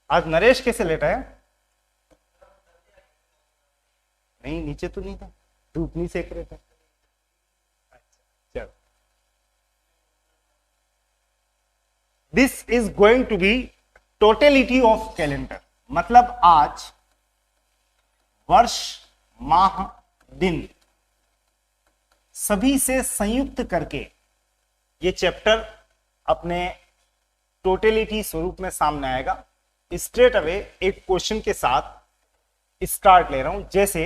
आज नरेश कैसे लेटा है? नहीं, नीचे तो नहीं था, धूप नहीं सेक रहे थे। चलो, this is going to be totality of calendar, मतलब आज वर्ष, माह, दिन सभी से संयुक्त करके ये चैप्टर अपने टोटलिटी स्वरूप में सामने आएगा। स्ट्रेट अवे एक क्वेश्चन के साथ स्टार्ट ले रहा हूं। जैसे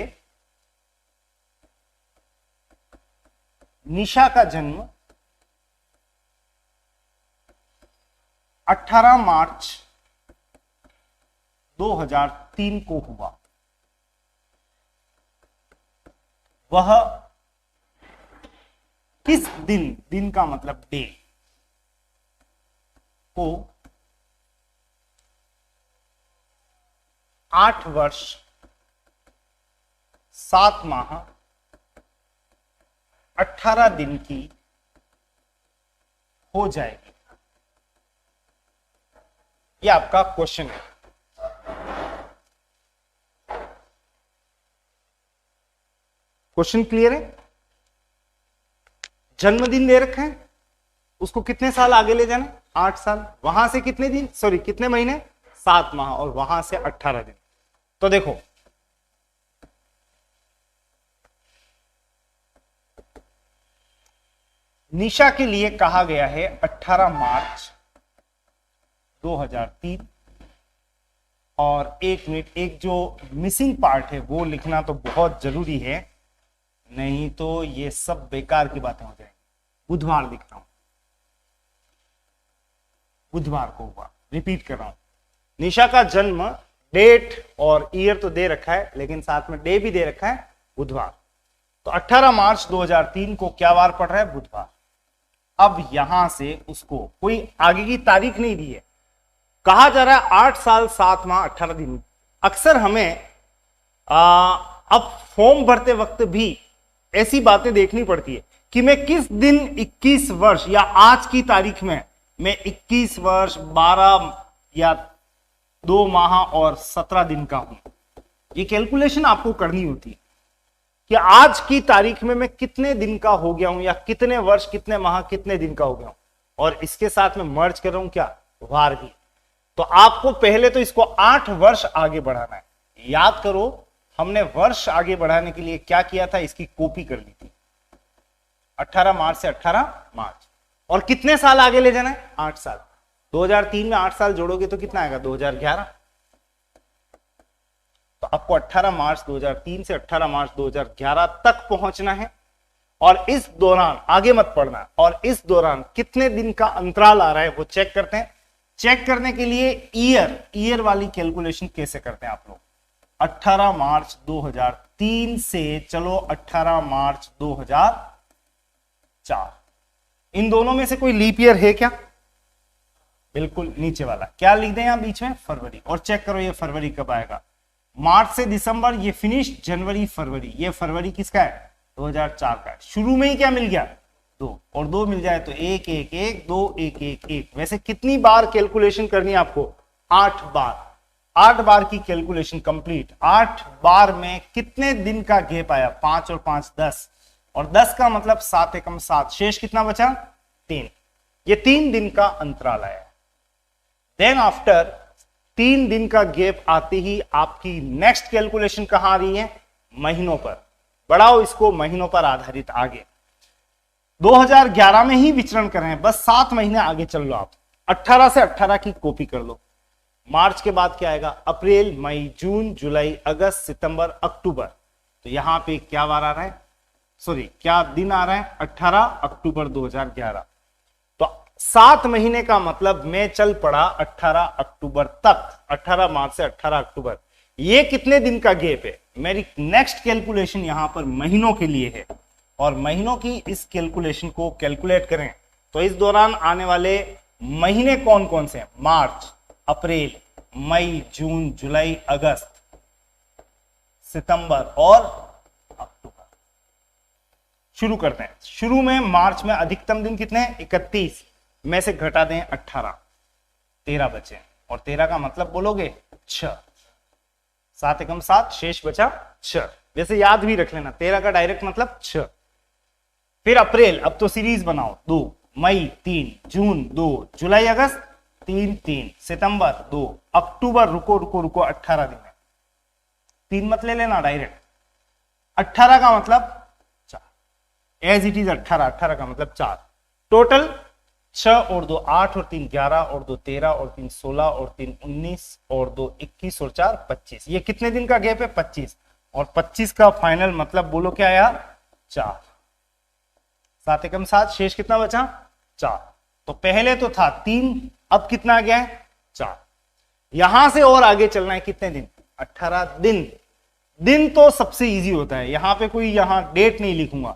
निशा का जन्म 18 मार्च 2003 को हुआ। वह किस दिन, दिन का मतलब डे, को 8 वर्ष 7 माह 18 दिन की हो जाएगी? यह आपका क्वेश्चन है। क्वेश्चन क्लियर है? जन्मदिन दे रखा है, उसको कितने साल आगे ले जाना? 8 साल। वहां से कितने दिन, सॉरी कितने महीने? 7 माह, और वहां से 18 दिन। तो देखो, निशा के लिए कहा गया है 18 मार्च 2003। और 1 मिनट, एक जो मिसिंग पार्ट है वो लिखना तो बहुत जरूरी है, नहीं तो ये सब बेकार की बातें हो जाएंगी। बुधवार लिख रहा हूं, बुधवार को हुआ। रिपीट कर रहा हूं, निशा का जन्म, डेट और ईयर तो दे रखा है, लेकिन साथ में डे भी दे रखा है, बुधवार। तो 18 मार्च 2003 को क्या वार पड़ रहा है? बुधवार। अब यहां से उसको कोई आगे की तारीख नहीं दी है, कहा जा रहा है 8 साल 7 माह 18 दिन। अक्सर हमें अब फॉर्म भरते वक्त भी ऐसी बातें देखनी पड़ती है कि मैं किस दिन 21 वर्ष या आज की तारीख में मैं 21 वर्ष 12 या 2 माह और 17 दिन का हूं। ये कैलकुलेशन आपको करनी होती है कि आज की तारीख में मैं कितने दिन का हो गया हूं, या कितने वर्ष, कितने माह, कितने दिन का हो गया हूं। और इसके साथ में मर्ज कर रहा हूं क्या? वार भी। तो आपको पहले तो इसको 8 वर्ष आगे बढ़ाना है। याद करो, हमने वर्ष आगे बढ़ाने के लिए क्या किया था? इसकी कॉपी कर ली थी। 18 मार्च से 18 मार्च, और कितने साल आगे ले जाना है? 8 साल। 2003 में 8 साल जोड़ोगे तो कितना आएगा? 2011। तो आपको 18 मार्च 2003 से 18 मार्च 2011 तक पहुंचना है। और इस दौरान आगे मत पढ़ना, और इस दौरान कितने दिन का अंतराल आ रहा है वो चेक करते हैं। चेक करने के लिए ईयर वाली कैलकुलेशन कैसे करते हैं आप लोग? 18 मार्च 2003 से चलो 18 मार्च 2004, इन दोनों में से कोई लीप ईयर है क्या? बिल्कुल नीचे वाला। क्या लिख दें यहां बीच में? फरवरी। और चेक करो ये फरवरी कब आएगा? मार्च से दिसंबर ये फिनिश, जनवरी फरवरी, ये फरवरी किसका है? 2004 का है। शुरू में ही क्या मिल गया? 2, और 2 मिल जाए तो 1 1 1 2 1 1 1। वैसे कितनी बार कैलकुलेशन करनी है आपको? 8 बार। 8 बार की कैलकुलेशन कंप्लीट। 8 बार में कितने दिन का गैप आया? 5 और 5 10, और 10 का मतलब 7 एकम 7, शेष कितना बचा? 3। ये 3 दिन का अंतराल आया। देन आफ्टर 3 दिन का गैप आते ही आपकी नेक्स्ट कैलकुलेशन कहां आ रही है? महीनों पर। बढ़ाओ इसको, महीनों पर आधारित आगे 2011 में ही विचरण कर रहे हैं, बस 7 महीने आगे चल लो आप। 18 से 18 की कॉपी कर लो। मार्च के बाद क्या आएगा? अप्रैल, मई, जून, जुलाई, अगस्त, सितंबर, अक्टूबर। तो यहां पे क्या वार आ रहा है? सॉरी, क्या दिन आ रहा है? 18 अक्टूबर 2011। तो 7 महीने का मतलब मैं चल पड़ा 18 अक्टूबर तक। 18 मार्च से 18 अक्टूबर, ये कितने दिन का गैप है? मेरी नेक्स्ट कैलकुलेशन यहां पर महीनों के लिए है, और महीनों की इस कैलकुलेशन को कैलकुलेट करें तो इस दौरान आने वाले महीने कौन कौन से हैं? मार्च, अप्रैल, मई, जून, जुलाई, अगस्त, सितंबर और अक्टूबर। शुरू करते हैं। शुरू में मार्च में अधिकतम दिन कितने हैं? 31 में से घटा दें 18, 13 बचे। और 13 का मतलब बोलोगे 6, 7 एकम 7, शेष बचा 6। वैसे याद भी रख लेना 13 का डायरेक्ट मतलब 6। फिर अप्रैल, अब तो सीरीज बनाओ, 2 मई 3, जून 2, जुलाई अगस्त 3 3, सितंबर 2, अक्टूबर रुको रुको रुको 18 दिन है, 3 मत ले लेना डायरेक्ट, 18 का मतलब 4, एज इट इज 18, 18 का मतलब 4। टोटल 6 और 2 8 और 3 11 और 2 13 और 3 16 और 3 19 और 2 21 और 4 25। ये कितने दिन का गैप है? 25। और 25 का फाइनल मतलब बोलो क्या आया? 4। 7 एकम 7, शेष कितना बचा? 4। तो पहले तो था 3, अब कितना आ गया है? 4। यहां से और आगे चलना है कितने दिन? 18 दिन। दिन तो सबसे इजी होता है, यहां पे कोई यहां डेट नहीं लिखूंगा।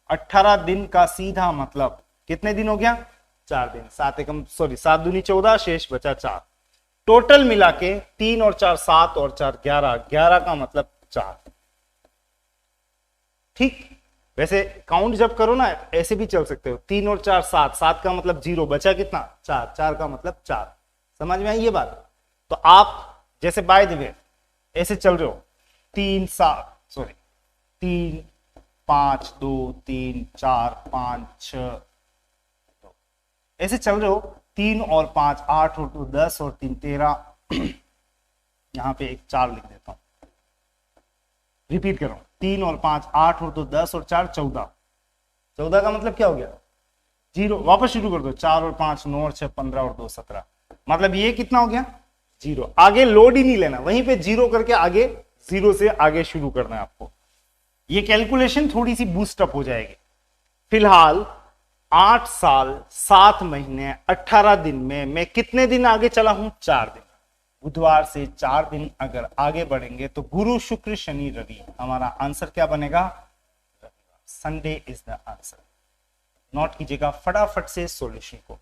18 दिन का सीधा मतलब कितने दिन हो गया? 4 दिन। 7 एकम 7 दूनी 14, शेष बचा 4। टोटल मिला के 3 और 4 7 और 4 11, 11 का मतलब 4। ठीक। वैसे काउंट जब करो ना ऐसे भी चल सकते हो, 3 और 4 7, 7 का मतलब 0, बचा कितना? 4, 4 का मतलब 4। समझ में आई ये बात? तो आप जैसे बाय द वे ऐसे चल रहे हो, 3 5 2 3 4 5 6, ऐसे चल रहे हो, 3 और 5 8 और 2 10 और 3 13, यहां पे एक 4 लिख देता हूं, रिपीट कर रहा हूं, 3 और 5 8 और 2 10 और 4 14, 14 का मतलब क्या हो गया? 0। वापस शुरू कर दो, 4 और 5 9 और 6 15 और 2 17, मतलब ये कितना हो गया? 0। आगे लोड ही नहीं लेना, वहीं पे 0 करके आगे 0 से आगे शुरू करना है आपको। ये कैलकुलेशन थोड़ी सी बूस्ट अप हो जाएगी। फिलहाल 8 साल 7 महीने 18 दिन में मैं कितने दिन आगे चला हूं? 4 दिन। बुधवार से 4 दिन अगर आगे बढ़ेंगे तो गुरु शुक्र शनि रवि, हमारा आंसर क्या बनेगा? Sunday is the answer. Note कीजिएगा फटाफट से सॉल्यूशन को।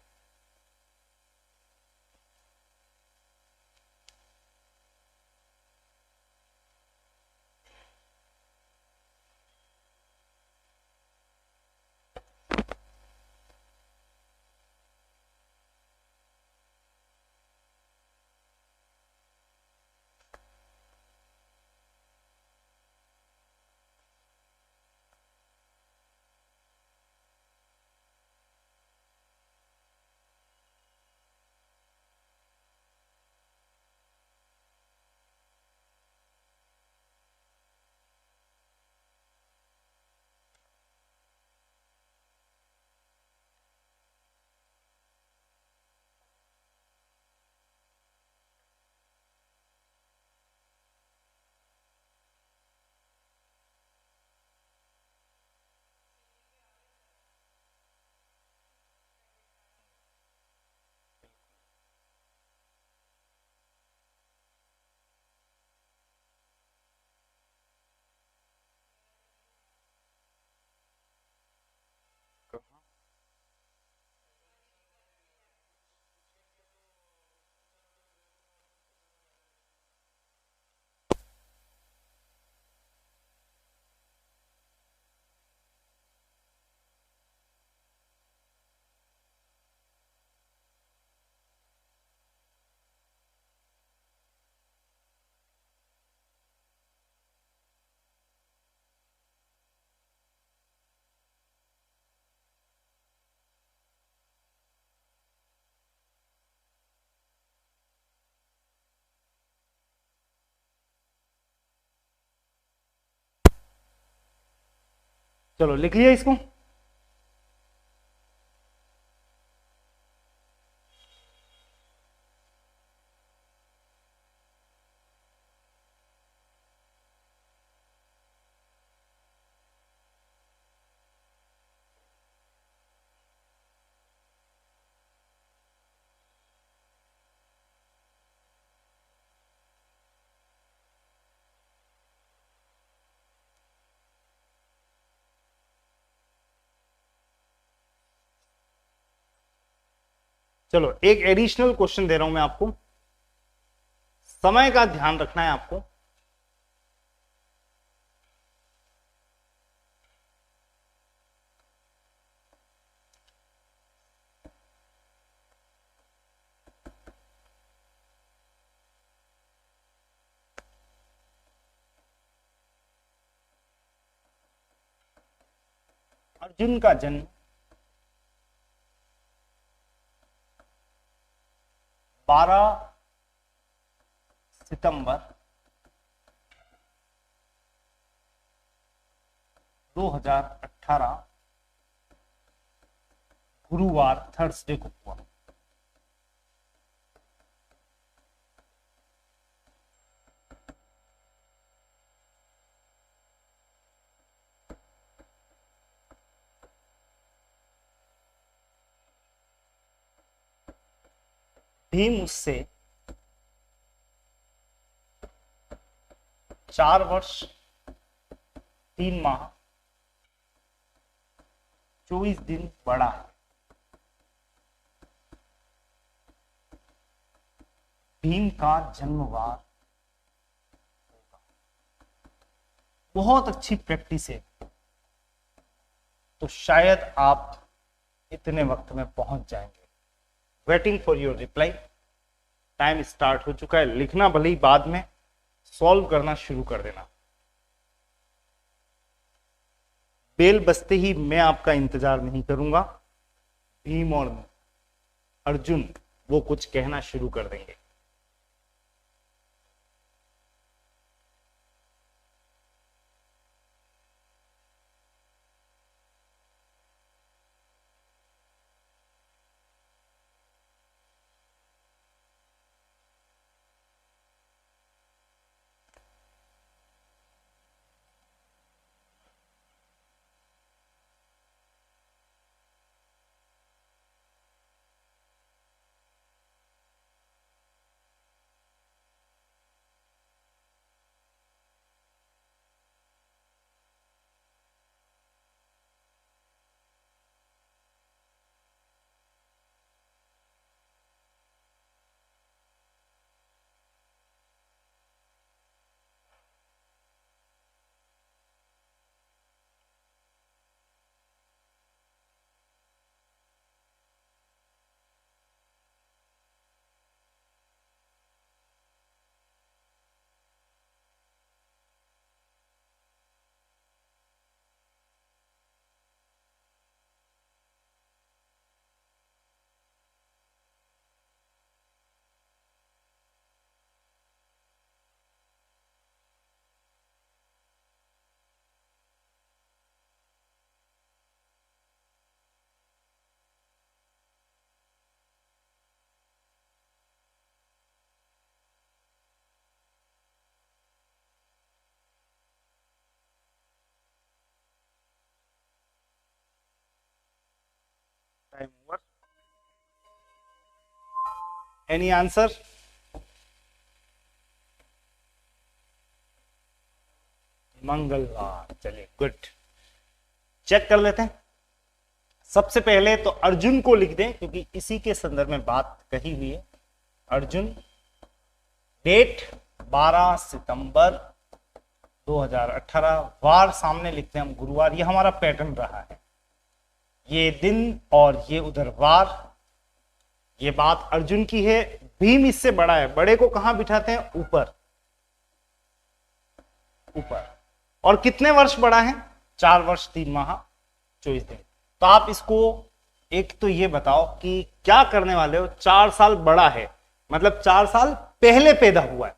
चलो लिख लिया इसको। चलो एक एडिशनल क्वेश्चन दे रहा हूं मैं आपको, समय का ध्यान रखना है आपको। अर्जुन का जन्म 12 सितंबर 2018 गुरुवार थर्सडे को हुआ। भीम उससे 4 वर्ष 3 माह 24 दिन बड़ा है। भीम का जन्मवार बहुत अच्छी प्रैक्टिस है, तो शायद आप इतने वक्त में पहुंच जाएंगे। Waiting for your reply. Time start हो चुका है। लिखना भले ही बाद में, सॉल्व करना शुरू कर देना। बेल बजते ही मैं आपका इंतजार नहीं करूंगा। भीम और अर्जुन वो कुछ कहना शुरू कर देंगे। Time over. Any answer? मंगलवार। चलिए गुड, चेक कर लेते हैं। सबसे पहले तो अर्जुन को लिख दें, क्योंकि इसी के संदर्भ में बात कही हुई है। अर्जुन, डेट 12 सितंबर 2018, वार सामने लिखते हैं हम गुरुवार। ये हमारा पैटर्न रहा है, ये दिन और ये उधर वार। ये बात अर्जुन की है। भीम इससे बड़ा है, बड़े को कहां बिठाते हैं? ऊपर ऊपर। और कितने वर्ष बड़ा है? 4 वर्ष 3 माह 24 दिन। तो आप इसको एक तो ये बताओ कि क्या करने वाले हो। 4 साल बड़ा है, मतलब 4 साल पहले पैदा हुआ है।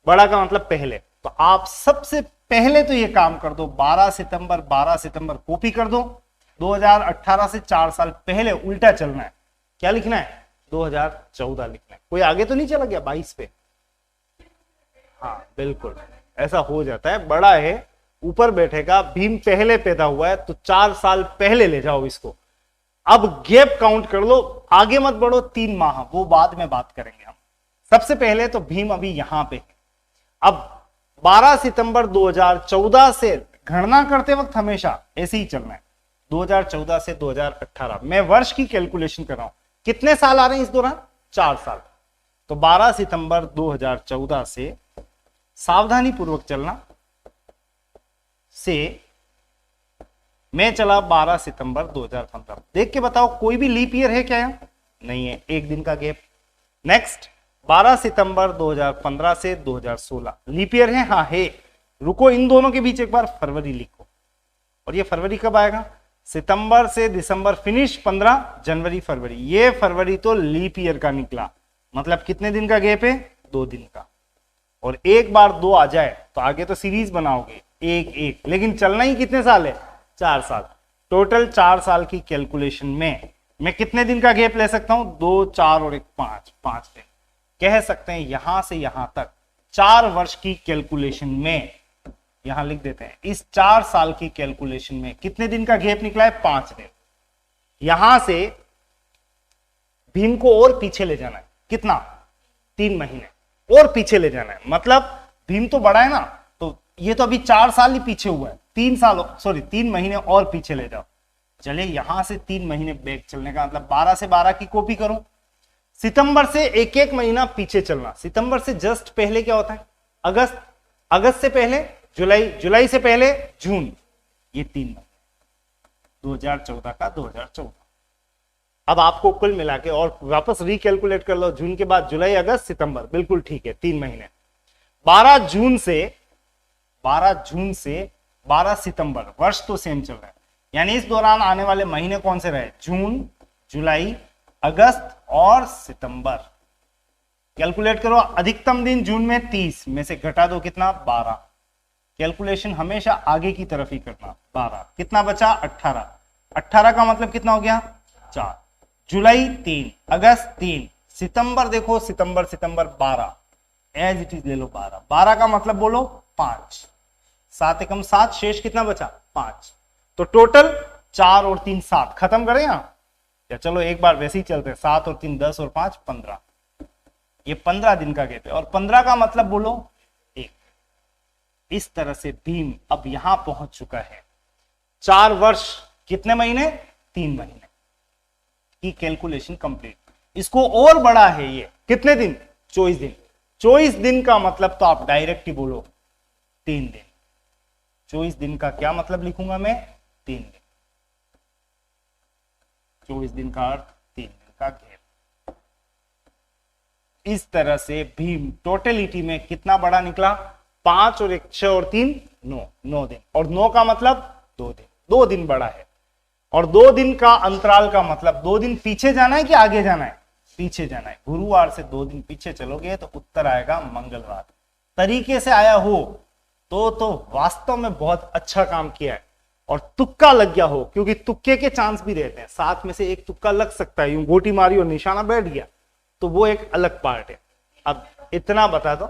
बड़ा का मतलब पहले। तो आप सबसे पहले तो ये काम कर दो, 12 सितंबर कॉपी कर दो। 2018 से 4 साल पहले उल्टा चलना है। क्या लिखना है? 2014 लिखना है। कोई आगे तो नहीं चला गया 22 पे? हाँ बिल्कुल, ऐसा हो जाता है। बड़ा है, ऊपर बैठेगा। भीम पहले पैदा हुआ है, तो 4 साल पहले ले जाओ इसको। अब गैप काउंट कर लो, आगे मत बढ़ो 3 माह, वो बाद में बात करेंगे हम। सबसे पहले तो भीम अभी यहां पे। अब 12 सितंबर 2014 से गणना करते वक्त हमेशा ऐसे ही चलना है। 2014 से 2018 मैं वर्ष की कैलकुलेशन कर रहा हूं। कितने साल आ रहे हैं इस दौरान? 4 साल। तो 12 सितंबर 2014 से, सावधानी पूर्वक चलना, से मैं चला 12 सितंबर 2015। देख के बताओ कोई भी लीप ईयर है क्या? यहां नहीं है, एक दिन का गैप। नेक्स्ट 12 सितंबर 2015 से 2016 लीप ईयर है? हाँ है। रुको, इन दोनों के बीच एक बार फरवरी लिखो। और ये फरवरी कब आएगा? सितंबर से दिसंबर फिनिश 15 जनवरी फरवरी, ये फरवरी तो लीप ईयर का निकला, मतलब कितने दिन का गैप है, 2 दिन का। और एक बार 2 आ जाए तो आगे तो सीरीज बनाओगे एक एक, लेकिन चलना ही कितने साल है, 4 साल। टोटल 4 साल की कैलकुलेशन में मैं कितने दिन का गैप ले सकता हूं, 2, 4 और 1, 5 दिन। कह सकते हैं यहां से यहां तक 4 वर्ष की कैलकुलेशन में, यहां लिख देते हैं, इस 4 साल की कैलकुलेशन में कितने दिन का गैप निकला है, 5 दिन। यहां से भीम को और पीछे ले जाना है, कितना, 3 महीने और पीछे ले जाना है। मतलब भीम तो बड़ा है ना, तो ये तो अभी 4 साल ही पीछे हुआ है, 3 महीने और पीछे ले जाओ। चलिए यहां से 3 महीने बैक चलने का मतलब 12 से 12 की कॉपी करो। सितंबर से एक एक महीना पीछे चलना, सितंबर से जस्ट पहले क्या होता है, अगस्त, अगस्त से पहले जुलाई, जुलाई से पहले जून, ये 3 महीने 2014 का 2014। अब आपको कुल मिला के और वापस रिकैलकुलेट कर लो, जून के बाद जुलाई, अगस्त, सितंबर, बिल्कुल ठीक है, 3 महीने। 12 जून से 12 सितंबर, वर्ष तो सेम चल रहा है, यानी इस दौरान आने वाले महीने कौन से रहे, जून, जुलाई, अगस्त और सितंबर। कैलकुलेट करो, अधिकतम दिन जून में 30 में से घटा दो कितना, 12। कैलकुलेशन हमेशा आगे की तरफ ही करना, 12 कितना बचा, 18। 18 का मतलब कितना हो गया, 4। जुलाई 3, अगस्त 3, सितंबर देखो, सितंबर 12, एज इट इज ले लो 12। 12 का मतलब बोलो 5, 7 एकम 7, शेष कितना बचा, 5। तो टोटल 4 और 3 7, खत्म करें यहां, या चलो एक बार वैसे ही चलते हैं, 7 और 3 10 और 5 15, ये 15 दिन का गैप है। और 15 का मतलब बोलो 1। इस तरह से भीम अब यहां पहुंच चुका है। 4 वर्ष कितने महीने, 3 महीने की कैलकुलेशन कंप्लीट। इसको और बड़ा है ये, कितने दिन, 24 दिन। 24 दिन का मतलब तो आप डायरेक्ट ही बोलो 3 दिन। 24 दिन का क्या मतलब लिखूंगा मैं, 3 दिन। 24 दिन का अर्थ 3 दिन का गैप। इस तरह से भीम टोटलिटी में कितना बड़ा निकला, 5 और 1 6 और 3 9, 9 दिन। और 9 का मतलब 2 दिन, 2 दिन बड़ा है। और 2 दिन का अंतराल का मतलब 2 दिन पीछे जाना है कि आगे जाना है, पीछे जाना है। गुरुवार से 2 दिन पीछे चलोगे तो उत्तर आएगा मंगलवार। तरीके से आया हो तो वास्तव में बहुत अच्छा काम किया है। और तुक्का लग गया हो, क्योंकि तुक्के के चांस भी रहते हैं, 7 में से 1 तुक्का लग सकता है, यूं गोटी मारी और निशाना बैठ गया तो वो एक अलग पार्ट है। अब इतना बता दो,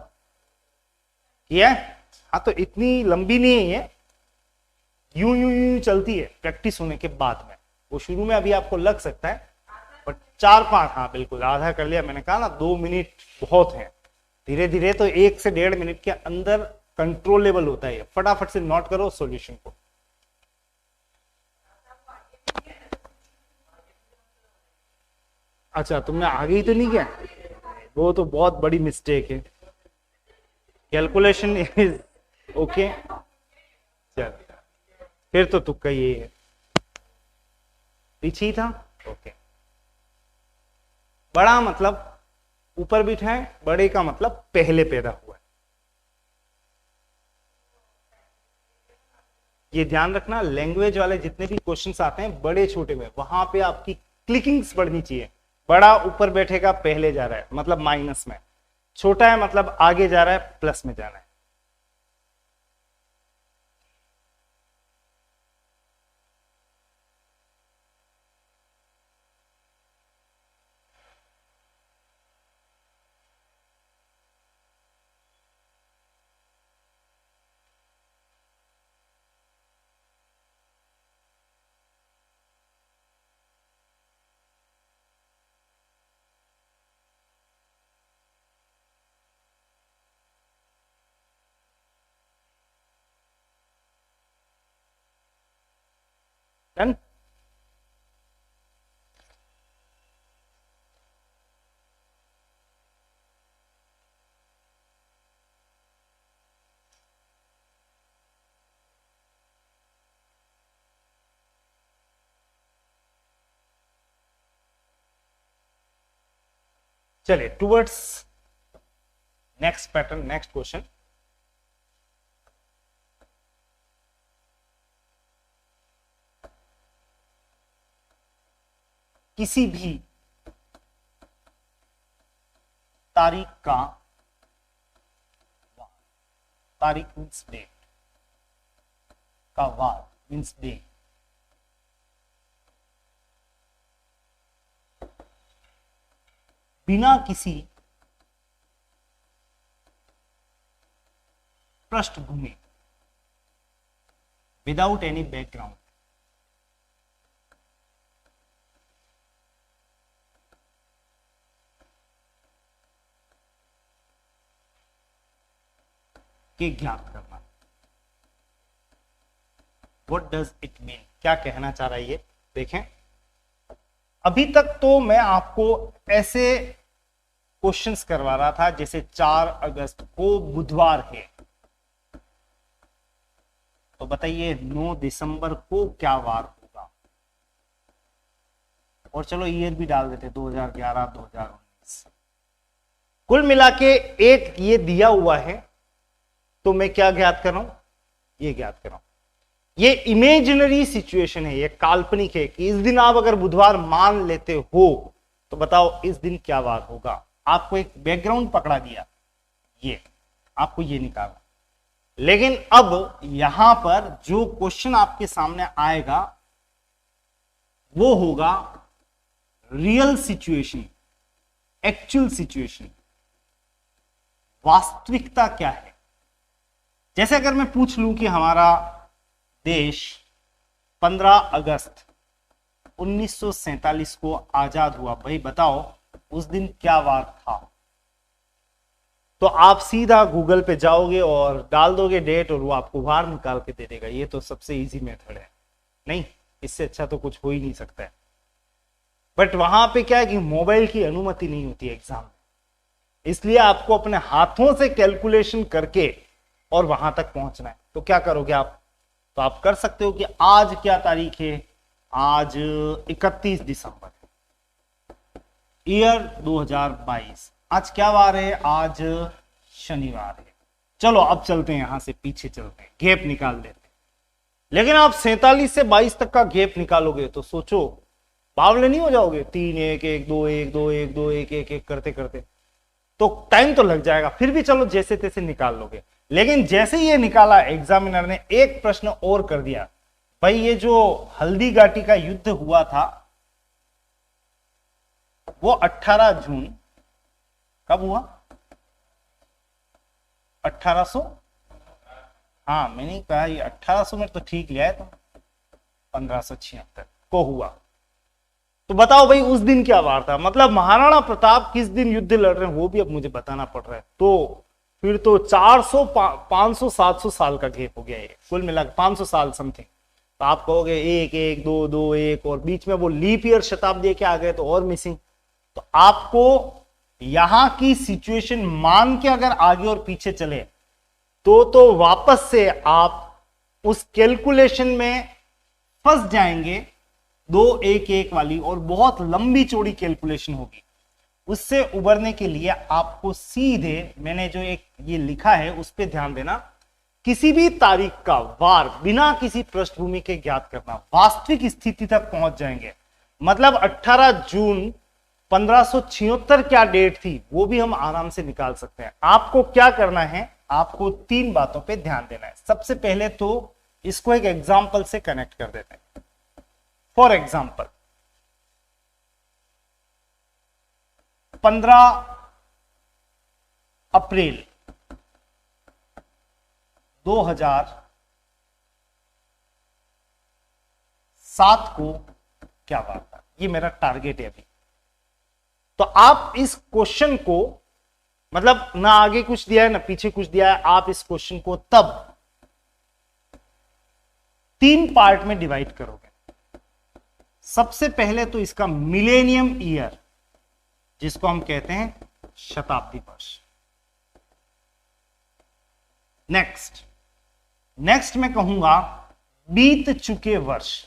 ये हाँ तो इतनी लंबी नहीं है ये, यूं यूं यूं चलती है प्रैक्टिस होने के बाद में। वो शुरू में अभी आपको लग सकता है, पर 4-5, हाँ बिल्कुल आधा कर लिया। मैंने कहा ना 2 मिनट बहुत है, धीरे धीरे तो 1 से 1.5 मिनट के अंदर कंट्रोलेबल होता है। फटाफट से नोट करो सॉल्यूशन को। अच्छा तुमने आगे ही तो नहीं किया, वो तो बहुत बड़ी मिस्टेक है। कैलकुलेशन इज ओके, चल फिर तो तुक्का ये है, पीछे ही था। ओके, बड़ा मतलब ऊपर बिठा है, बड़े का मतलब पहले पैदा हुआ है। ये ध्यान रखना, लैंग्वेज वाले जितने भी क्वेश्चंस आते हैं बड़े छोटे में, वहां पे आपकी क्लिकिंग्स बढ़नी चाहिए। बड़ा ऊपर बैठेगा पहले जा रहा है मतलब माइनस में, छोटा है मतलब आगे जा रहा है प्लस में जाना है। डन। चलिए towards next pattern, next question. किसी भी तारीख का वार, तारीख मीन्स डेट का वार मीन्स डे, बिना किसी पृष्ठभूमि, विदाउट एनी बैकग्राउंड, के ज्ञात करना। व्हाट डज इट मीन, क्या कहना चाह रहा है ये देखें। अभी तक तो मैं आपको ऐसे क्वेश्चंस करवा रहा था जैसे 4 अगस्त को बुधवार है, तो बताइए 9 दिसंबर को क्या वार होगा, और चलो ईयर भी डाल देते 2011 2019। कुल मिला के एक ये दिया हुआ है, तो मैं क्या ज्ञात कर रहा हूं, ये ज्ञात कर रहा हूं। ये इमेजिनरी सिचुएशन है, ये काल्पनिक है कि इस दिन आप अगर बुधवार मान लेते हो तो बताओ इस दिन क्या वार होगा। आपको एक बैकग्राउंड पकड़ा दिया, ये आपको ये निकालना। लेकिन अब यहां पर जो क्वेश्चन आपके सामने आएगा वो होगा रियल सिचुएशन, एक्चुअल सिचुएशन, वास्तविकता क्या है। जैसे अगर मैं पूछ लूं कि हमारा देश 15 अगस्त 1947 को आजाद हुआ, भाई बताओ उस दिन क्या वार था, तो आप सीधा गूगल पे जाओगे और डाल दोगे डेट और वो आपको वार निकाल के दे देगा। ये तो सबसे इजी मेथड है, नहीं इससे अच्छा तो कुछ हो ही नहीं सकता है। बट वहां पे क्या है कि मोबाइल की अनुमति नहीं होती एग्जाम में, इसलिए आपको अपने हाथों से कैलकुलेशन करके और वहां तक पहुंचना है। तो क्या करोगे आप, तो आप कर सकते हो कि आज क्या तारीख है, आज 31 दिसंबर, ईयर 2022, आज क्या वार है, आज शनिवार है। चलो अब चलते हैं, यहां से पीछे चलते हैं, गैप निकाल लेते हैं। लेकिन आप 47 से 22 तक का गैप निकालोगे तो सोचो बावले नहीं हो जाओगे, 3 1 1 2 1 2 1 2 1 1 1 करते करते, तो टाइम तो लग जाएगा। फिर भी चलो जैसे तैसे निकाल लोगे। लेकिन जैसे ये निकाला एग्जामिनर ने एक प्रश्न और कर दिया, भाई ये जो हल्दी घाटी का युद्ध हुआ था वो 18 जून कब हुआ, 1800, हाँ मैंने कहा ये 1800 में तो ठीक लिया है, तो 1576 को हुआ। तो बताओ भाई उस दिन क्या वार था, मतलब महाराणा प्रताप किस दिन युद्ध लड़ रहे हैं वो भी अब मुझे बताना पड़ रहा है। तो फिर तो 400 500 700 साल का गैप हो गया है, कुल मिलाकर 500 साल समथिंग। तो आप कहोगे 1 1 2 2 1 और बीच में वो लीप ईयर शताब्दी के आ गए तो और मिसिंग। तो आपको यहां की सिचुएशन मान के अगर आगे और पीछे चले तो वापस से आप उस कैलकुलेशन में फंस जाएंगे, 2 1 1 वाली, और बहुत लंबी चौड़ी कैलकुलेशन होगी। उससे उबरने के लिए आपको सीधे मैंने जो एक ये लिखा है उस पर ध्यान देना, किसी भी तारीख का वार बिना किसी पृष्ठभूमि के ज्ञात करना, वास्तविक स्थिति तक पहुंच जाएंगे। मतलब 18 जून 1576 क्या डेट थी वो भी हम आराम से निकाल सकते हैं। आपको क्या करना है, आपको 3 बातों पे ध्यान देना है। सबसे पहले तो इसको एक एग्जाम्पल से कनेक्ट कर देते हैं। फॉर एग्जाम्पल 15 अप्रैल 2007 को क्या बात था, ये मेरा टारगेट है अभी। तो आप इस क्वेश्चन को, मतलब ना आगे कुछ दिया है ना पीछे कुछ दिया है, आप इस क्वेश्चन को तब 3 पार्ट में डिवाइड करोगे। सबसे पहले तो इसका मिलेनियम ईयर, जिसको हम कहते हैं शताब्दी वर्ष। नेक्स्ट मैं कहूंगा बीत चुके वर्ष,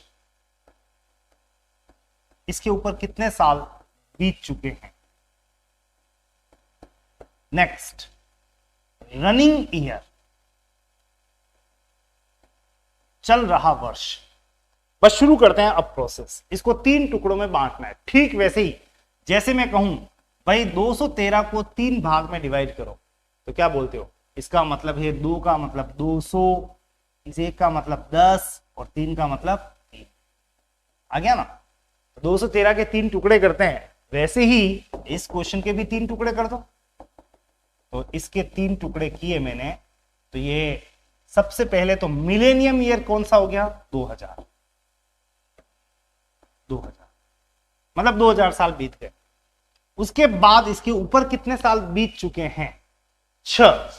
इसके ऊपर कितने साल बीत चुके हैं। नेक्स्ट रनिंग ईयर, चल रहा वर्ष, बस शुरू करते हैं अब प्रोसेस। इसको 3 टुकड़ों में बांटना है। ठीक वैसे ही जैसे मैं कहूं भाई 213 को 3 भाग में डिवाइड करो, तो क्या बोलते हो? इसका मतलब है 2 का मतलब 200, इस 1 का मतलब 10 और 3 का मतलब 3। आ गया ना? 213 के 3 टुकड़े करते हैं, वैसे ही इस क्वेश्चन के भी 3 टुकड़े कर दो। तो इसके 3 टुकड़े किए मैंने, तो ये सबसे पहले तो मिलेनियम ईयर कौन सा हो गया? 2000 मतलब 2000 साल बीत गए। उसके बाद इसके ऊपर कितने साल बीत चुके हैं? 6।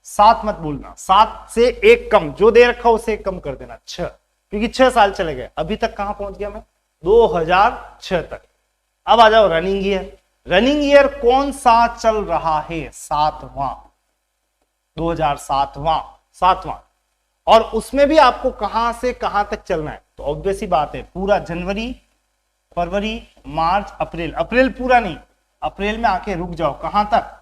7 मत भूलना, 7 से 1 कम, जो दे रखा उससे 1 कम कर देना, 6, क्योंकि 6 साल चले गए। अभी तक कहां पहुंच गया मैं? 2006 तक। अब आ जाओ रनिंग ईयर। रनिंग ईयर कौन सा चल रहा है? 7वां, 7वां। और उसमें भी आपको कहां से कहां तक चलना है? तो ऑब्वियस ही बात है, पूरा जनवरी, फरवरी, मार्च, अप्रैल। अप्रैल पूरा नहीं, अप्रैल में आके रुक जाओ। कहां तक?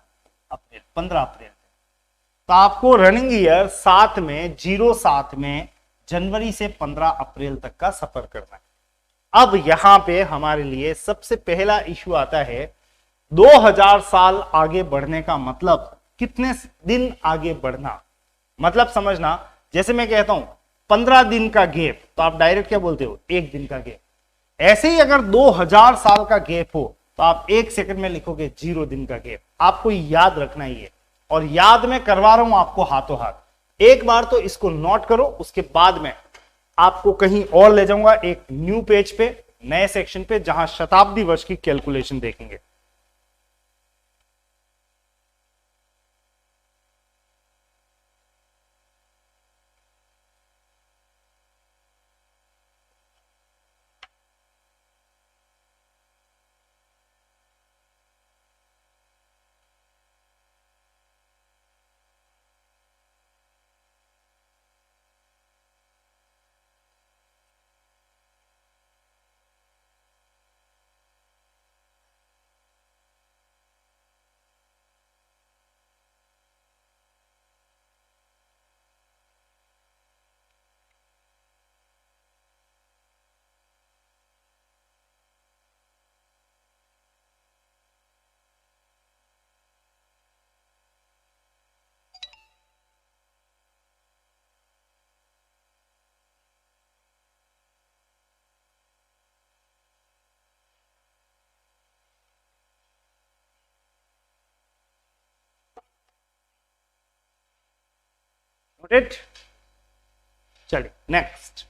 अप्रैल, 15 अप्रैल। तो आपको रनिंग ईयर 7 में, 07 में, जनवरी से 15 अप्रैल तक का सफर करना है। अब यहां पे हमारे लिए सबसे पहला इश्यू आता है, 2000 साल आगे बढ़ने का मतलब कितने दिन आगे बढ़ना। मतलब समझना, जैसे मैं कहता हूं 15 दिन का गैप, तो आप डायरेक्ट क्या बोलते हो? 1 दिन का गैप। ऐसे ही अगर 2000 साल का गैप हो, तो आप 1 सेकंड में लिखोगे 0 दिन का गैप। आपको याद रखना ही है, और याद मैं करवा रहा हूं आपको हाथों हाथ। एक बार तो इसको नोट करो, उसके बाद में आपको कहीं और ले जाऊंगा, एक न्यू पेज पे, नए सेक्शन पे, जहां शताब्दी वर्ष की कैलकुलेशन देखेंगे। नोटेड? चलिए नेक्स्ट।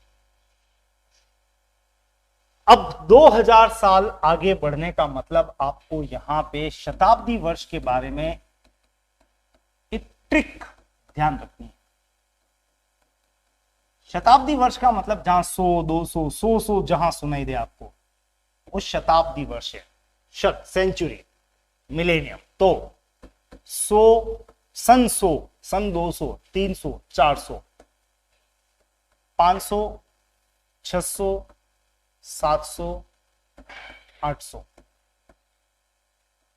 अब 2000 साल आगे बढ़ने का मतलब आपको यहां पे शताब्दी वर्ष के बारे में एक ट्रिक ध्यान रखनी है। शताब्दी वर्ष का मतलब जहां 100, 200, 100 जहां सुनाई दे आपको, वो शताब्दी वर्ष है। शत, सेंचुरी, मिलेनियम। तो 100, सन 100, सन 200, 300, 400, 500, 600, 700, 800,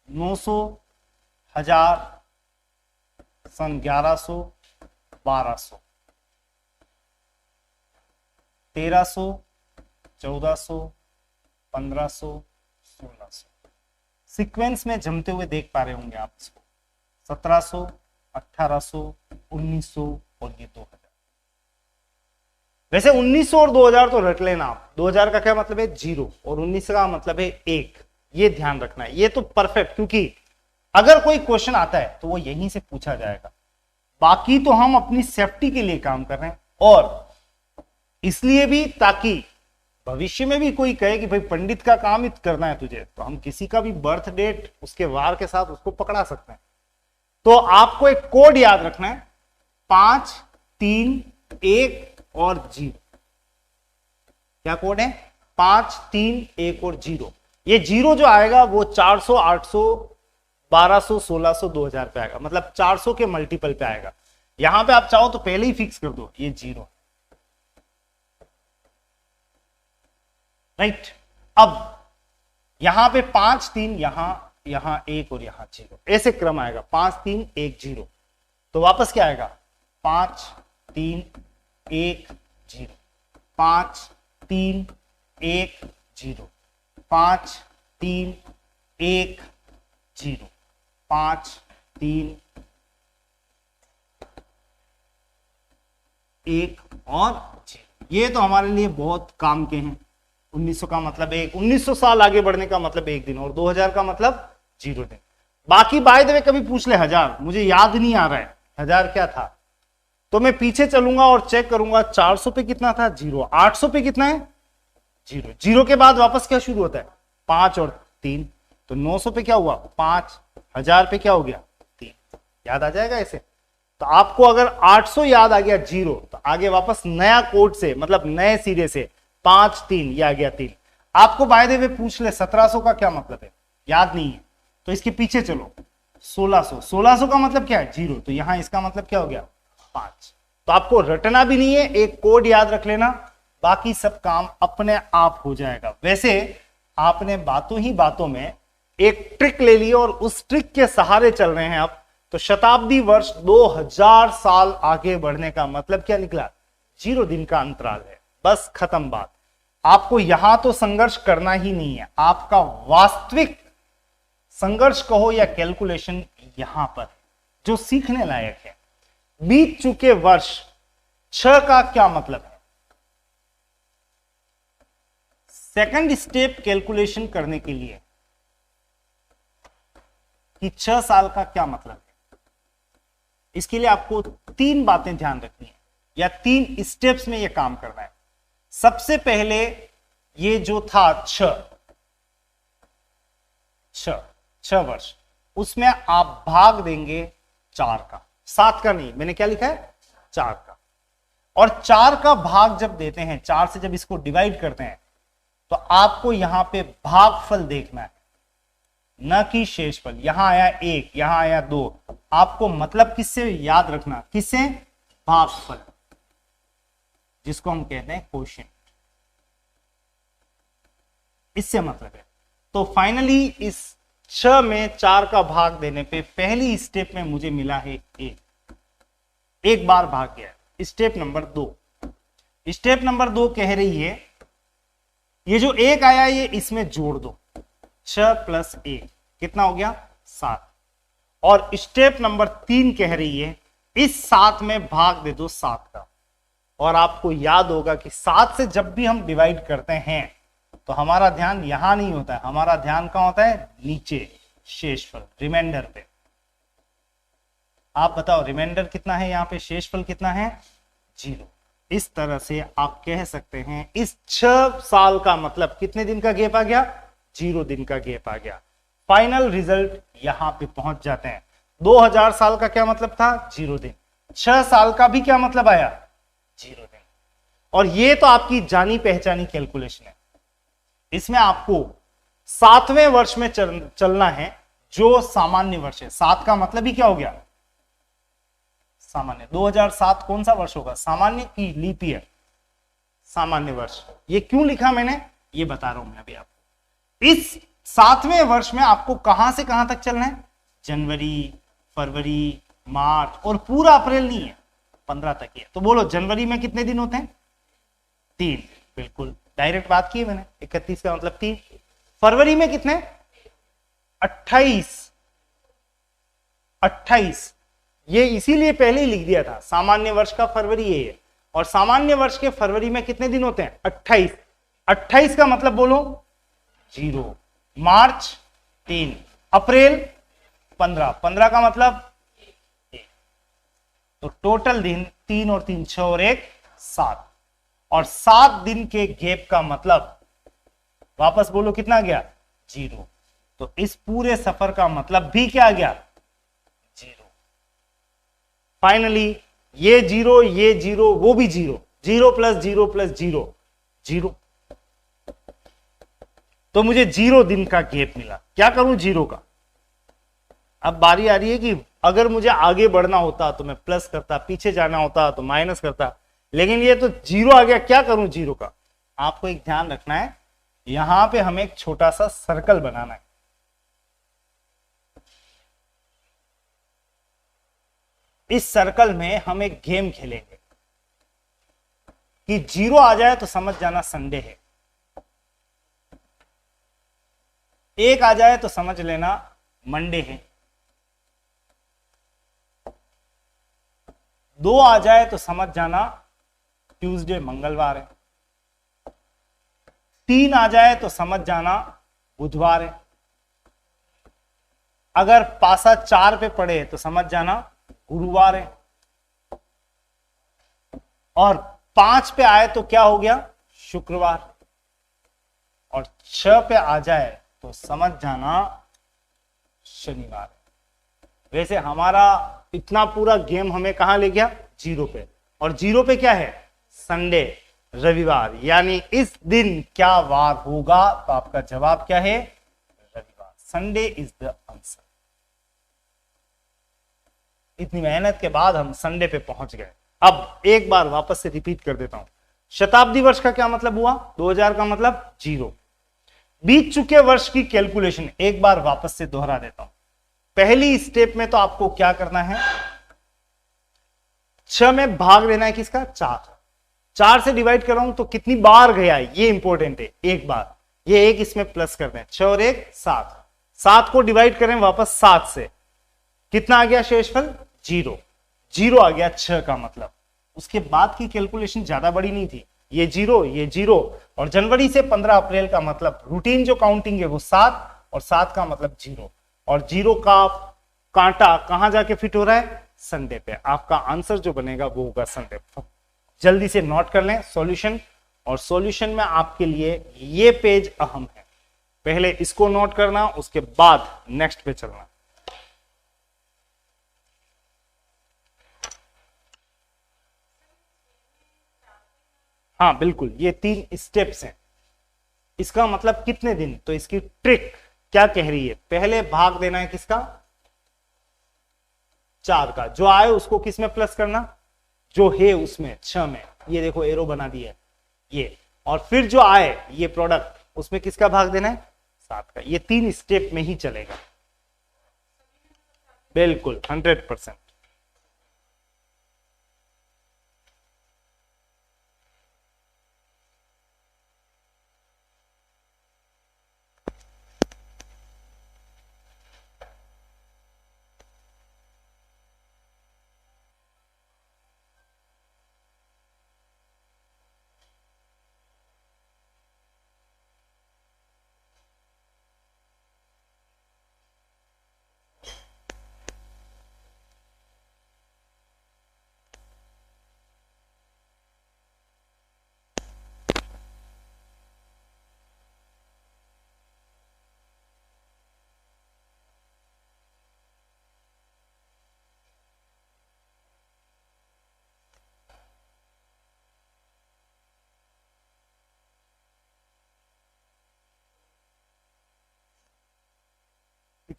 900, 1000, सन 1100, 1200, 1300, 1400, 1500, 1600। सीक्वेंस में जमते हुए देख पा रहे होंगे आप इसको। 1700, 1800, 1900 और ये 2000। वैसे 1900 और 2000 तो रट लेना आप। 2000 का क्या मतलब है? 0, और 19 का मतलब है 1। ये ध्यान रखना है, ये तो परफेक्ट, क्योंकि अगर कोई क्वेश्चन आता है तो वो यहीं से पूछा जाएगा। बाकी तो हम अपनी सेफ्टी के लिए काम कर रहे हैं, और इसलिए भी ताकि भविष्य में भी कोई कहे कि भाई पंडित का काम ही करना है तुझे, तो हम किसी का भी बर्थ डेट उसके वार के साथ उसको पकड़ा सकते हैं। तो आपको एक कोड याद रखना है, 5, 3, 1 और 0। क्या कोड है? 5, 3, 1 और 0। ये 0 जो आएगा वो 400, 800, 1200, 1600, 2000 पे आएगा, मतलब 400 के मल्टीपल पे आएगा। यहां पे आप चाहो तो पहले ही फिक्स कर दो, ये 0। राइट? अब यहां पे 5, 3, यहां 1 और यहां 0, ऐसे क्रम आएगा। 5, 3, 1, 0। तो वापस क्या आएगा? 5, 3, 1, 0। 5 3 1 0, 5 3 1 0, 5 3 1 और 0। ये तो हमारे लिए बहुत काम के हैं। 1900 का मतलब 1900 साल आगे बढ़ने का मतलब 1 दिन, और 2000 का मतलब 0 दिन। बाकी बाय द वे कभी पूछ ले 1000, मुझे याद नहीं आ रहा है 1000 क्या था, तो मैं पीछे चलूंगा और चेक करूंगा 400 पे कितना था 0, 800 पे कितना है 0, 0 के बाद वापस क्या शुरू होता है 5 और 3, तो 900 पे क्या हुआ 5, 1000 पे क्या हो गया 3। याद आ जाएगा ऐसे। तो आपको अगर 800 याद आ गया 0, तो आगे वापस नया कोड से मतलब नए सिरे से 5 3 ये आ गया 3। आपको बाय द वे पूछ ले 1700 का क्या मतलब है, याद नहीं है, तो इसके पीछे चलो 1600, 1600 का मतलब क्या है 0, तो यहां इसका मतलब क्या हो गया 5। तो आपको रटना भी नहीं है, एक कोड याद रख लेना, बाकी सब काम अपने आप हो जाएगा। वैसे आपने बातों ही बातों में एक ट्रिक ले ली और उस ट्रिक के सहारे चल रहे हैं अब, तो शताब्दी वर्ष 2000 साल आगे बढ़ने का मतलब क्या निकला 0 दिन का अंतराल है। बस खत्म बात। आपको यहां तो संघर्ष करना ही नहीं है, आपका वास्तविक संघर्ष कहो या कैलकुलेशन यहां पर जो सीखने लायक है। बीत चुके वर्ष 6 का क्या मतलब है, सेकंड स्टेप कैलकुलेशन करने के लिए कि 6 साल का क्या मतलब है, इसके लिए आपको 3 बातें ध्यान रखनी है या 3 स्टेप्स में यह काम करना है। सबसे पहले ये जो था 6 वर्ष, उसमें आप भाग देंगे 4 का, 7 का नहीं, मैंने क्या लिखा है 4 का। और 4 का भाग जब देते हैं, 4 से जब इसको डिवाइड करते हैं, तो आपको यहां पे भागफल देखना है, न कि शेषफल। यहां आया 1, यहां आया 2, आपको मतलब किससे याद रखना, किससे भागफल, जिसको हम कहते हैं क्वोशिएंट, इससे मतलब है। तो फाइनली इस 6 में 4 का भाग देने पे पहली स्टेप में मुझे मिला है 1, एक बार भाग गया। स्टेप नंबर 2, स्टेप नंबर 2 कह रही है ये जो 1 आया ये इसमें जोड़ दो, 6 + 1 कितना हो गया 7। और स्टेप नंबर 3 कह रही है इस 7 में भाग दे दो 7 का। और आपको याद होगा कि 7 से जब भी हम डिवाइड करते हैं तो हमारा ध्यान यहां नहीं होता है, हमारा ध्यान कहां होता है नीचे, शेषफल, रिमाइंडर पे। आप बताओ रिमाइंडर कितना है यहां पे, शेषफल कितना है 0। इस तरह से आप कह सकते हैं इस 6 साल का मतलब कितने दिन का गैप आ गया 0 दिन का गैप आ गया। फाइनल रिजल्ट यहां पे पहुंच जाते हैं। 2000 साल का क्या मतलब था 0 दिन, 6 साल का भी क्या मतलब आया 0 दिन। और ये तो आपकी जानी पहचानी कैलकुलेशन है। इसमें आपको 7वें वर्ष में चलना है जो सामान्य वर्ष है। 7 का मतलब ही क्या हो गया सामान्य। 2007 कौन सा वर्ष होगा, सामान्य की लीप ईयर, सामान्य वर्ष। ये क्यों लिखा मैंने ये बता रहा हूं मैं अभी आपको। इस 7वें वर्ष में आपको कहां से कहां तक चलना है, जनवरी, फरवरी, मार्च और पूरा अप्रैल नहीं है, 15 तक है। तो बोलो जनवरी में कितने दिन होते हैं 3, बिल्कुल डायरेक्ट बात की है मैंने, 31 का मतलब 3। फरवरी में कितने 28, ये इसीलिए पहले ही लिख दिया था, सामान्य वर्ष का फरवरी ये है। और सामान्य वर्ष के फरवरी में कितने दिन होते हैं 28, 28 का मतलब बोलो 0, मार्च 3, अप्रैल 15, 15 का मतलब 1। तो टोटल दिन 3 और 3 6 और 1 7, और 7 दिन के गैप का मतलब वापस बोलो कितना गया 0। तो इस पूरे सफर का मतलब भी क्या आ गया 0। फाइनली ये 0, ये 0, वो भी 0, 0 + 0 + 0 0। तो मुझे 0 दिन का गैप मिला। क्या करूं 0 का, अब बारी आ रही है कि अगर मुझे आगे बढ़ना होता तो मैं प्लस करता, पीछे जाना होता तो माइनस करता, लेकिन ये तो 0 आ गया, क्या करूं 0 का। आपको एक ध्यान रखना है, यहां पे हमें एक छोटा सा सर्कल बनाना है। इस सर्कल में हम एक गेम खेलेंगे। कि 0 आ जाए तो समझ जाना संडे है, 1 आ जाए तो समझ लेना मंडे है, 2 आ जाए तो समझ जाना ट्यूसडे मंगलवार है, 3 आ जाए तो समझ जाना बुधवार है, अगर पासा 4 पे पड़े तो समझ जाना गुरुवार है, और 5 पे आए तो क्या हो गया शुक्रवार, और 6 पे आ जाए तो समझ जाना शनिवार। वैसे हमारा इतना पूरा गेम हमें कहां ले गया 0 पे, और 0 पे क्या है संडे रविवार, यानी इस दिन क्या वार होगा, तो आपका जवाब क्या है रविवार, संडे इज द आंसर। इतनी मेहनत के बाद हम संडे पे पहुंच गए। अब एक बार वापस से रिपीट कर देता हूं, शताब्दी वर्ष का क्या मतलब हुआ, 2000 का मतलब 0, बीत चुके वर्ष की कैलकुलेशन एक बार वापस से दोहरा देता हूं। पहली स्टेप में तो आपको क्या करना है, 6 में भाग लेना है किसका 4 से डिवाइड कर रहा हूं तो कितनी बार गया है ये इंपॉर्टेंट है, एक बार, ये एक इसमें प्लस कर दें, 6 और 1 7, 7 को डिवाइड करें वापस 7 से, कितना आ गया शेषफल 0, 0 आ गया 6 का मतलब। उसके बाद की कैलकुलेशन ज्यादा बड़ी नहीं थी, ये 0 ये 0, और जनवरी से 15 अप्रैल का मतलब रूटीन जो काउंटिंग है वो 7, और 7 का मतलब 0, और 0 का कांटा कहां जाके फिट हो रहा है संडे पे। आपका आंसर जो बनेगा वो होगा संडे। जल्दी से नोट कर लें सॉल्यूशन, और सॉल्यूशन में आपके लिए ये पेज अहम है, पहले इसको नोट करना, उसके बाद नेक्स्ट पे चलना। हाँ बिल्कुल, ये 3 स्टेप्स हैं। इसका मतलब कितने दिन, तो इसकी ट्रिक क्या कह रही है, पहले भाग देना है किसका 4 का, जो आए उसको किस में प्लस करना, जो है उसमें 6 में, ये देखो एरो बना दिया है ये, और फिर जो आए ये प्रोडक्ट उसमें किसका भाग देना है 7 का। ये 3 स्टेप में ही चलेगा, बिल्कुल 100%।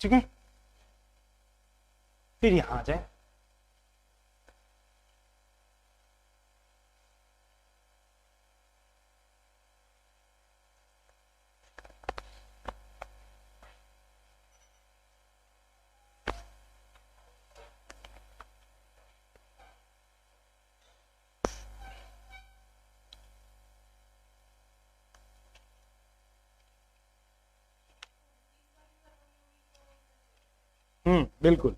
ठीक है, फिर यहां आ जाए, बिल्कुल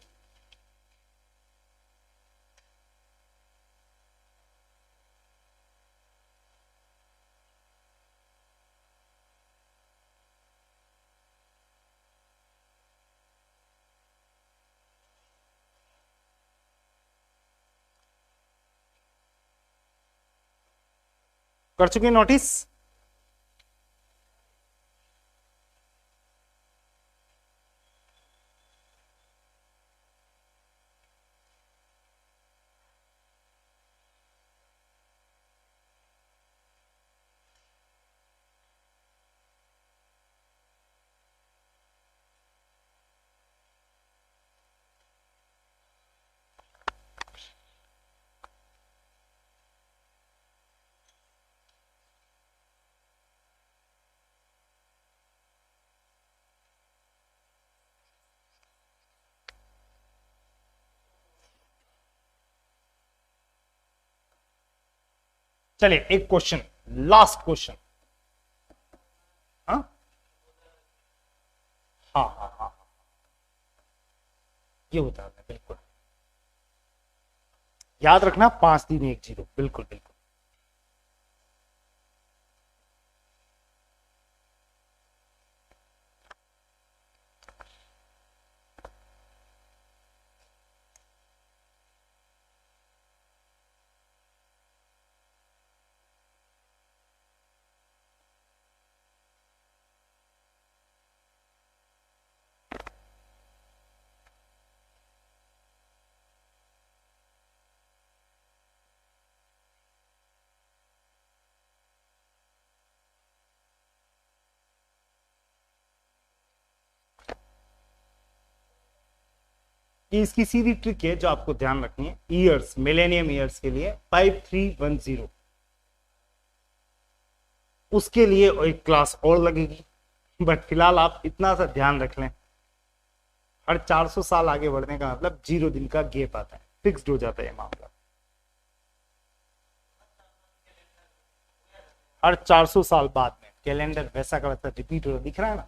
कर चुके नोटिस। चलिए एक क्वेश्चन, लास्ट क्वेश्चन। हाँ हाँ हाँ हाँ, ये बता दें, बिल्कुल याद रखना, 5310, बिल्कुल बिल्कुल। ये इसकी सीधी ट्रिक है जो आपको ध्यान रखनी है। ईयर्स, मिलेनियम ईयर्स के लिए 5310, उसके लिए एक क्लास और लगेगी, बट फिलहाल आप इतना सा ध्यान रख लें, हर 400 साल आगे बढ़ने का मतलब 0 दिन का गैप आता है, फिक्स्ड हो जाता है ये मामला। हर 400 साल बाद में कैलेंडर वैसा का वैसा रिपीट हो रहा, दिख रहा है ना।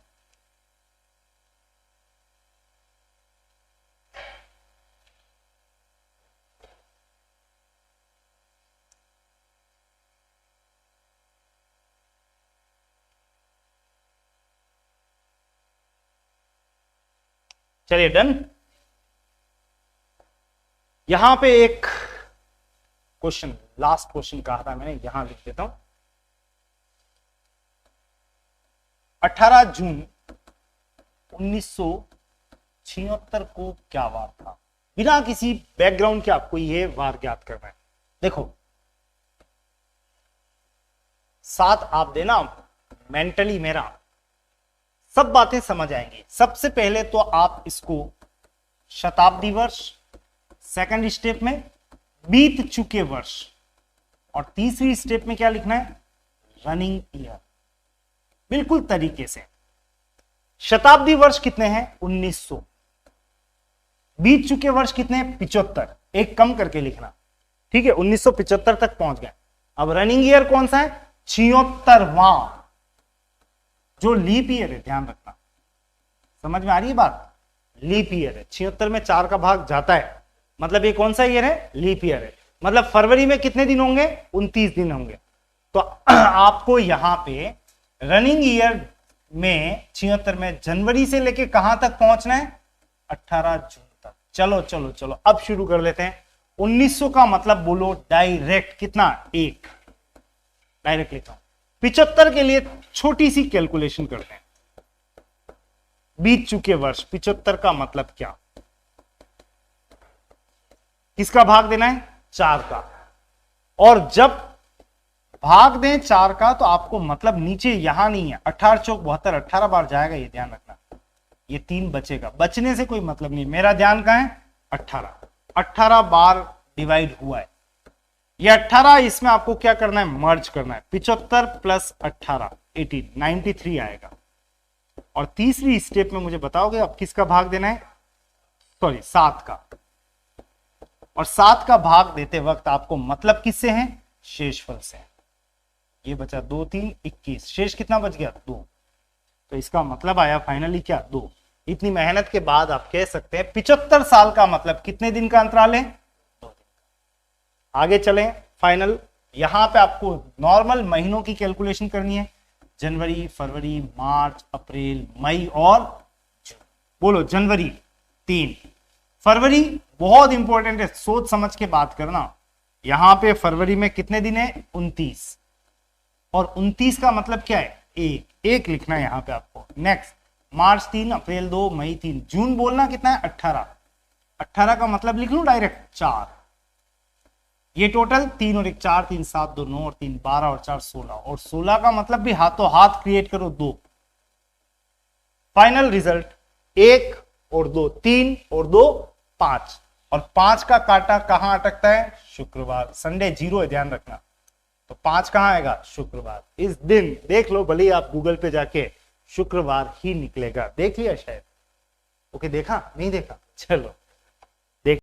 चलिए डन। यहां पे एक क्वेश्चन, लास्ट क्वेश्चन कहा था मैंने, यहां लिख देता हूं। 18 जून 1976 को क्या वार था? बिना किसी बैकग्राउंड के आपको ये वार याद करना है। देखो 7 आप देना, मेंटली मेरा सब बातें समझ आएंगी। सबसे पहले तो आप इसको शताब्दी वर्ष, सेकंड स्टेप में बीत चुके वर्ष, और तीसरी स्टेप में क्या लिखना है? रनिंग ईयर, बिल्कुल तरीके से। शताब्दी वर्ष कितने हैं? 1900। बीत चुके वर्ष कितने हैं? 75, एक कम करके लिखना, ठीक है। 1975 तक पहुंच गए। अब रनिंग ईयर कौन सा है? 76वां, जो लीप ईयर है, ध्यान रखना। समझ में आ रही है बात? लीप ईयर है, 76 में 4 का भाग जाता है, मतलब ये कौन सा ईयर है? लीप ईयर है। मतलब फरवरी में कितने दिन होंगे? 29 दिन होंगे। तो आपको यहां पे रनिंग ईयर में 76 में जनवरी से लेके कहां तक पहुंचना है? 18 जून तक। चलो चलो चलो, अब शुरू कर लेते हैं। 1900 का मतलब बोलो डायरेक्ट कितना? 1, डायरेक्ट लिखता हूं। 75 के लिए छोटी सी कैलकुलेशन करते हैं। बीत चुके वर्ष, 75 का मतलब क्या? किसका भाग देना है? 4 का। और जब भाग दें 4 का तो आपको मतलब नीचे यहां नहीं है, 18 चौक 72, 18 बार जाएगा, ये ध्यान रखना। ये 3 बचेगा, बचने से कोई मतलब नहीं। मेरा ध्यान कहां है? 18, 18 बार डिवाइड हुआ है ये 18। इसमें आपको क्या करना है? मर्ज करना है। 75 प्लस 18 18, 93 आएगा। और तीसरी स्टेप में मुझे बताओगे अब किसका भाग देना है? सॉरी, 7 का। और 7 का भाग देते वक्त आपको मतलब किससे है? शेषफल से। ये बचा 2 3 21, शेष कितना बच गया? 2। तो इसका मतलब आया फाइनली क्या? 2। इतनी मेहनत के बाद आप कह सकते हैं 75 साल का मतलब कितने दिन का अंतराल है? 2 दिन। आगे चलें, फाइनल। यहां पे आपको नॉर्मल महीनों की कैलकुलेशन करनी है। जनवरी, फरवरी, मार्च, अप्रैल, मई और जून। बोलो जनवरी 3, फरवरी बहुत इंपॉर्टेंट है, सोच समझ के बात करना। यहां पे फरवरी में कितने दिन है? 29, और 29 का मतलब क्या है? 1 लिखना है यहां पे आपको। नेक्स्ट, मार्च 3, अप्रैल 2, मई 3, जून बोलना कितना है? 18। 18 का मतलब लिख लूं डायरेक्ट? 4। ये टोटल 3 और 1 4, 3 7 2 9 और 3 12 और 4 16, और 16 का मतलब भी हाथों हाथ क्रिएट करो 2। फाइनल रिजल्ट 1 और 2 3 और 2 5, और 5 का कांटा कहां अटकता है? शुक्रवार। संडे 0 है, ध्यान रखना। तो 5 कहां आएगा? शुक्रवार। इस दिन देख लो, भले आप गूगल पे जाके, शुक्रवार ही निकलेगा। देख लिया शायद? ओके, देखा नहीं देखा? चलो।